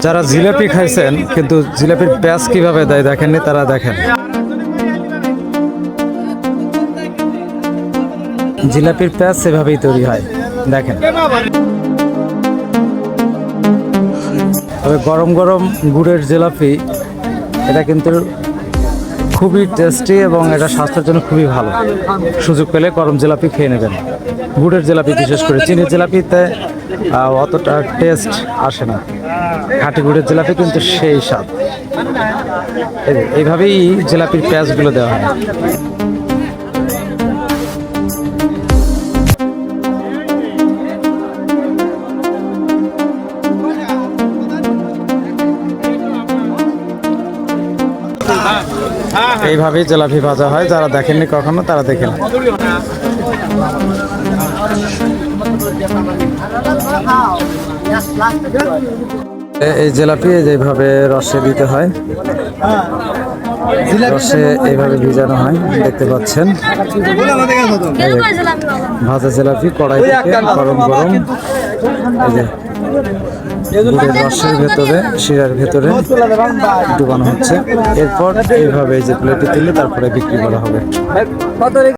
যারা জিলাপি খাইছেন কিন্তু জিলাপির প্যাঁচ কিভাবে দেয় দেখেননি, তারা দেখেন। জিলাপির প্যাঁচ সেভাবেই তৈরি হয়, দেখেন। তবে গরম গরম গুড়ের জিলাপি এটা কিন্তু খুবই টেস্টি এবং এটা স্বাস্থ্যের জন্য খুবই ভালো। সুযোগ পেলে গরম জিলাপি খেয়ে নেবেন। গুড়ের জিলাপি বিশেষ করে, চিনির জিলাপিতে অতটা টেস্ট আসে না। খাঁটি গুড়ের জিলাপি কিন্তু সেই স্বাদ। এইভাবেই জিলাপির প্যাঁচগুলো দেওয়া হয়। এইভাবেই জিলাপি ভাজা হয়, যারা দেখেননি কখনো তারা দেখেন। এই জিলাপি যেভাবে রসে দিতে হয়, রসে এইভাবে ভিজানো হয়, দেখতে পাচ্ছেন। ভাজা জিলাপি কড়াই থেকে গরম গরম এই যে গুড়ের রসের ভেতরে, শিরার ভেতরে ডুবানো হচ্ছে। এরপর এইভাবে এই যে প্লেটে তুলে তারপরে বিক্রি করা হবে।